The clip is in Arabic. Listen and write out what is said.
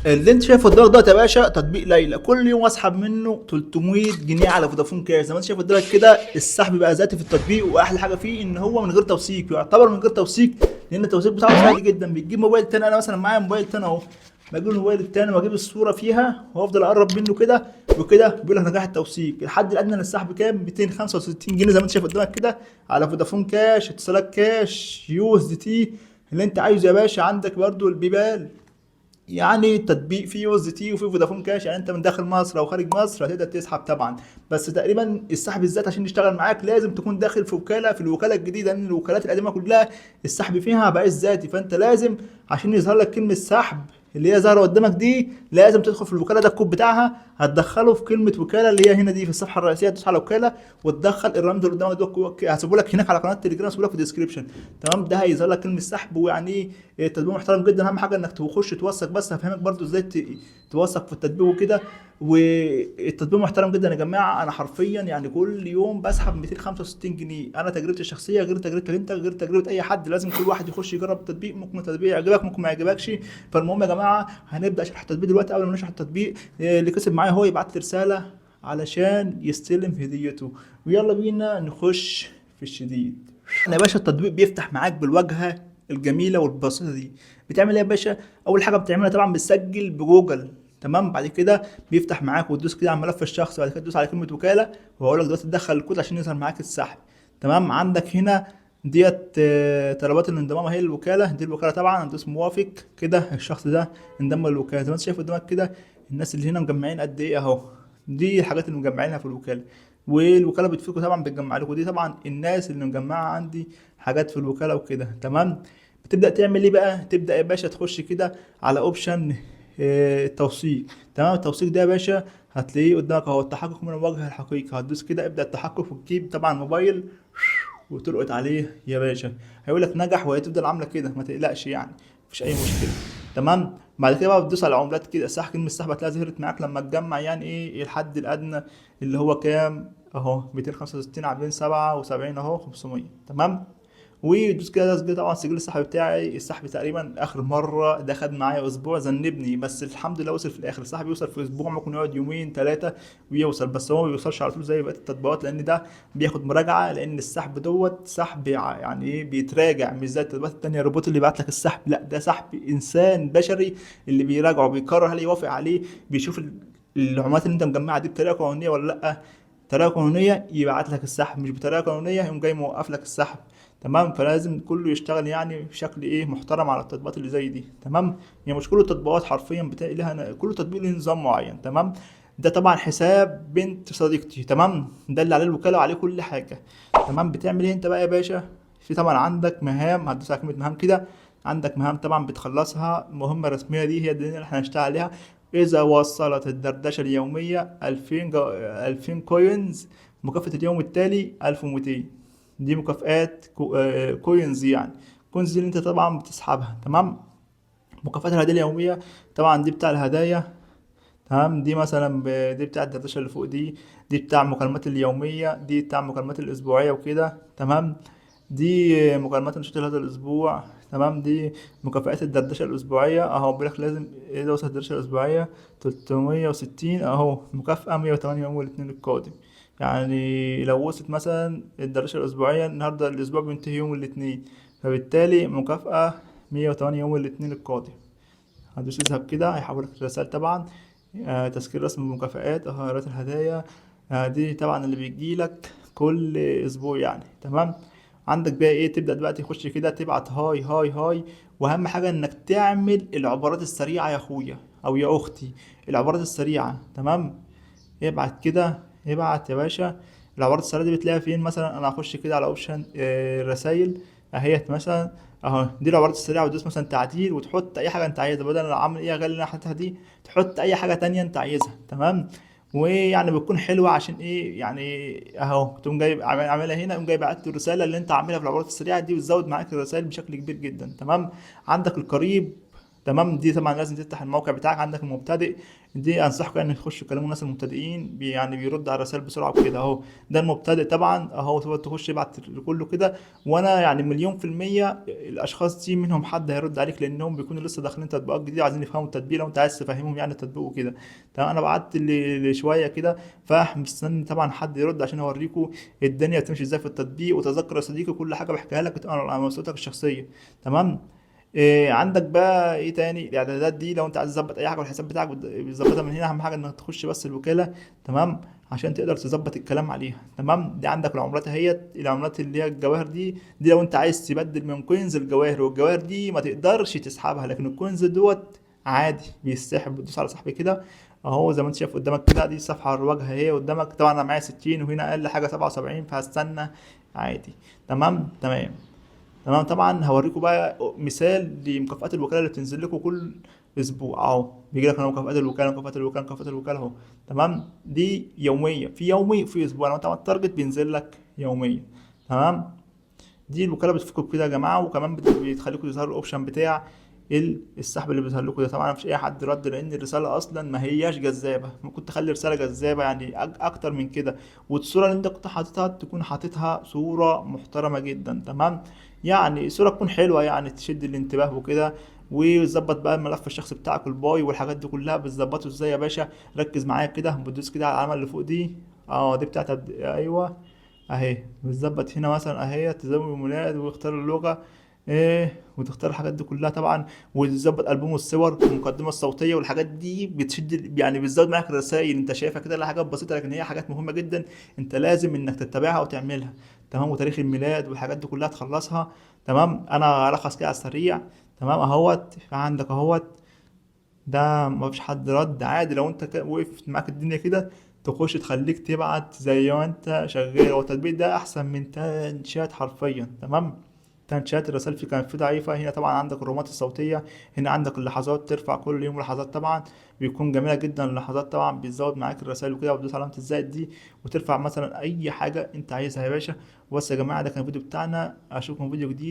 اللي انت شايفه قدامك ده يا باشا تطبيق ليلى، كل يوم اسحب منه 300 جنيه على فودافون كاش. زي ما انت شايف قدامك كده السحب بقى ذاتي في التطبيق، واحلى حاجه فيه ان هو من غير توثيق، يعتبر من غير توثيق لان التوثيق بتاعه سهل جدا. بتجيب موبايل تاني، انا مثلا معايا موبايل تاني اهو، بجيب الموبايل التاني واجيب الصوره فيها وافضل اقرب منه كده وكده، بيقول لك نجاح التوثيق. الحد الادنى للسحب كام؟ 265 جنيه زي ما انت شايف قدامك كده على فودافون كاش، اتصالات كاش، يو اس دي تي، اللي انت عايزه يا باشا. عندك برضو البيبال، يعني التطبيق فيه يو اس تي وفيه فودافون كاش، يعني انت من داخل مصر او خارج مصر هتقدر تسحب طبعا. بس تقريبا السحب الذات عشان يشتغل معاك لازم تكون داخل في وكاله، في الوكاله الجديده، لان الوكالات القديمه كلها السحب فيها بقى ذاتي. فانت لازم عشان يظهر لك كلمه سحب اللي هي ظاهره قدامك دي، لازم تدخل في الوكاله، ده الكود بتاعها هتدخله في كلمه وكاله اللي هي هنا دي في الصفحه الرئيسيه، تدوس على وكاله وتدخل الرمز اللي قدامك ده، هسيبه لك هناك على قناه التليجرام، هسيبه لك في الديسكربشن. تمام، ده هيظهر لك كلمه سحب. ويعني ايه التطبيق محترم جدا، اهم حاجه انك تخش توثق. بس هفهمك برضو ازاي توثق في التطبيق وكده. والتطبيق محترم جدا يا جماعه، انا حرفيا يعني كل يوم بسحب 265 جنيه. انا تجربتي الشخصيه غير تجربتك انت، غير تجربه اي حد. لازم كل واحد يخش يجرب التطبيق، ممكن التطبيق يعجبك ممكن ما يعجبكش. فالمهم يا جماعه هنبدا شرح التطبيق دلوقتي. قبل ما نشرح التطبيق، اللي كسب معايا هو يبعت لي رساله علشان يستلم هديته. ويلا بينا نخش في الشديد. يا باشا التطبيق بيفتح معاك بالواجهه الجميله والبسيطه دي. بتعمل ايه يا باشا؟ اول حاجه بتعملها طبعا بتسجل بجوجل. تمام، بعد كده بيفتح معاك وتدوس كده على الملف الشخصي، بعد كده تدوس على كلمه وكاله، وهقول لك دلوقتي تدخل الكود عشان يظهر معاك السحب. تمام، عندك هنا ديت طلبات الانضمام اهي الوكاله، دي الوكاله طبعا. هتدوس موافق كده، الشخص ده انضم للوكاله. زي ما انت شايف قدامك كده الناس اللي هنا مجمعين قد ايه اهو، دي الحاجات اللي مجمعينها في الوكاله. والوكاله بتفيدكم طبعا، بتجمع لكم. دي طبعا الناس اللي مجمعه عندي حاجات في الوكاله وكده. تمام، بتبدا تعمل ايه بقى؟ تبدا يا باشا تخش كده على اوبشن التوثيق. تمام، التوثيق ده يا باشا هتلاقيه قدامك اهو، التحقق من الوجه الحقيقي. هتدوس كده ابدا التحقق، وتجيب طبعا موبايل وتلقط عليه يا باشا، هيقول لك نجح. وهي تفضل عامله كده، ما تقلقش يعني، مفيش اي مشكله. تمام، بعد كده بقى بتدوس على العملات كده، صح؟ كلمه السحب هتلاقيها ظهرت معاك لما تجمع يعني ايه الحد الادنى اللي هو كام اهو، 265 عاملين 77 اهو 500. تمام، ويدوس كده تسجيل. طبعا سجل السحب بتاعي، السحب تقريبا اخر مره ده خد معايا اسبوع ذنبني، بس الحمد لله وصل في الاخر. السحب يوصل في اسبوع، ممكن يقعد يومين ثلاثه ويوصل، بس هو ما بيوصلش على طول زي بقيه التطبيقات، لان ده بياخد مراجعه، لان السحب دوت سحب يعني ايه بيتراجع، مش زي التطبيقات التانيه الروبوت اللي بيبعت لك السحب. لا، ده سحب انسان بشري اللي بيراجعه، بيقرر هل يوافق عليه، بيشوف العملات اللي انت مجمعها دي بطريقه قانونيه ولا لا. طريقه قانونيه يبعت لك السحب، مش بطريقه قانونيه يقوم جاي موقف لك السحب. تمام، فلازم كله يشتغل يعني بشكل ايه محترم على التطبيقات اللي زي دي. تمام، يعني مش كل التطبيقات حرفيا بتلاقي لها، كل تطبيق له نظام معين. تمام، ده طبعا حساب بنت صديقتي. تمام، ده اللي عليه الوكاله وعليه كل حاجه. تمام، بتعمل ايه انت بقى يا باشا؟ في طبعا عندك مهام، هتدوس على كلمه مهام كده. عندك مهام طبعا بتخلصها، مهمه رسميه دي هي دي اللي احنا هنشتغل عليها. إذا وصلت الدردشة اليومية 2000 كوينز، مكافأة اليوم التالي 1200. دي مكافآت كوينز يعني، كوينز اللي انت طبعا بتسحبها. تمام، مكافآت الهدية اليومية طبعا دي بتاع الهدايا. تمام، دي مثلا دي بتاع الدردشة اللي فوق دي، دي بتاع المكالمات اليومية، دي بتاع المكالمات الأسبوعية وكده. تمام، دي مكالمات نشاط هذا الأسبوع. تمام، دي مكافآت الدردشة الأسبوعية أهو، بيقولك لازم إيه دوسة الدردشة الأسبوعية 360 أهو، مكافأة 108 يوم الاثنين القادم. يعني لو وصلت مثلا الدردشة الأسبوعية النهاردة، الأسبوع بينتهي يوم الاثنين، فبالتالي مكافأة 108 يوم الاثنين القادم. هتدوس اذهب كده، هيحولك الرسائل طبعا. تذكير رسم المكافآت، غيرات الهدايا. دي طبعا اللي بيجيلك كل اسبوع يعني. تمام، عندك بقى ايه؟ تبدأ بقى تخش كده تبعت هاي هاي هاي. واهم حاجة انك تعمل العبارات السريعة يا اخويا او يا اختي، العبارات السريعة. تمام، ابعت كده، ابعت يا باشا. العبارات السريعة دي بتلاقيها فين؟ مثلا انا هخش كده على اوبشن الرسايل اهيت مثلا اهو، دي العبارات السريعة. وتدوس مثلا تعديل وتحط اي حاجة انت عايزها، بدل انا عامل ايه غير اللي انا حاططها دي، تحط اي حاجة تانية انت عايزها. تمام، ويعني بتكون حلوة عشان ايه يعني اهو، تقوم جايب عاملها هنا، تقوم جايب بعت الرسالة اللي انت عاملها في العبارات السريعة دي، وتزود معاك الرسائل بشكل كبير جدا. تمام، عندك القريب تمام. دي طبعا لازم تفتح الموقع بتاعك. عندك المبتدئ، دي انصحكم ان تخشوا تكلموا الناس المبتدئين، يعني بيرد على الرسائل بسرعه وكده اهو. ده المبتدئ طبعا اهو، تقدر تخش يبعت كله كده. وانا يعني مليون في الميه الاشخاص دي منهم حد هيرد عليك، لانهم بيكونوا لسه داخلين تطبيقات جديده عايزين يفهموا التطبيق، لو انت عايز تفهمهم يعني التطبيق وكده. تمام. انا بعت لشويه كده، فمستني طبعا حد يرد عشان اوريكم الدنيا تمشي ازاي في التطبيق. وتذكر يا صديقي كل حاجه بحكيها لك بتبقى على مسؤوليتك الشخصيه. تمام. إيه عندك بقى ايه تاني؟ الاعدادات دي لو انت عايز تظبط اي حاجه والحساب بتاعك بتظبطها من هنا. اهم حاجه انك تخش بس الوكاله، تمام، عشان تقدر تظبط الكلام عليها. تمام. دي عندك العملات اهيت، العملات اللي هي الجواهر دي لو انت عايز تبدل من كوينز الجواهر، والجواهر دي ما تقدرش تسحبها، لكن الكوينز دوت عادي بيسحب. بتدوس على سحب كده اهو زي ما انت شايف قدامك كده. دي الصفحه على الواجهه اهي قدامك. طبعا انا معايا 60 وهنا اقل حاجه 77، فهستنى عادي. تمام تمام. تمام. طبعا هوريكم بقى مثال لمكافآت الوكاله اللي بتنزل لكم كل اسبوع اهو. بيجي لك هنا مكافآت الوكاله، مكافآت الوكاله، مكافآت الوكاله اهو. تمام. دي يوميه، في يومي وفي اسبوع. لو انت عملت تارجت بينزل لك يوميا. تمام. دي الوكاله بتفكوا كده يا جماعه. وكمان بتخليكم تظهروا الاوبشن بتاع السحب اللي بيظهر لكم ده. طبعا مفيش اي حد رد، لان الرساله اصلا ما هياش جذابه. ممكن تخلي رساله جذابه يعني اكتر من كده. والصوره اللي انت كنت حاططها تكون حاططها صوره محترمه جدا. تمام. يعني صوره تكون حلوه يعني تشد الانتباه وكده. وتظبط بقى الملف الشخصي بتاعك الباي والحاجات دي كلها بتظبطه ازاي يا باشا. ركز معايا كده، بتدوس كده على العلامه اللي فوق دي. اه دي بتاعت ايوه اهي. بتظبط هنا مثلا اهي تزوج الميلاد، واختار اللغة ايه، وتختار الحاجات دي كلها طبعا. وتظبط البوم الصور والمقدمة الصوتية والحاجات دي بتشد، يعني بتزود معاك الرسائل. انت شايفها كده لا حاجات بسيطة، لكن هي حاجات مهمة جدا. انت لازم انك تتبعها وتعملها. تمام. وتاريخ الميلاد والحاجات دي كلها تخلصها. تمام. انا هلخص كده على السريع. تمام اهوت. في عندك اهوت. ده مفيش حد رد عادي. لو انت وقفت معاك الدنيا كده تخش تخليك تبعت زي ما انت شغال. هو التطبيق ده احسن من تنشات حرفيا. تمام. تنشات الرسائل فيه كانت فيه ضعيفة. هنا طبعا عندك الرومات الصوتية، هنا عندك اللحظات، ترفع كل يوم لحظات طبعا. بيكون جميلة جدا اللحظات طبعا، بيزود معاك الرسائل وكده. وتدوس علامة الزائد دي وترفع مثلا أي حاجة أنت عايزها يا باشا. بس يا جماعة ده كان الفيديو بتاعنا، أشوفكم فيديو جديد.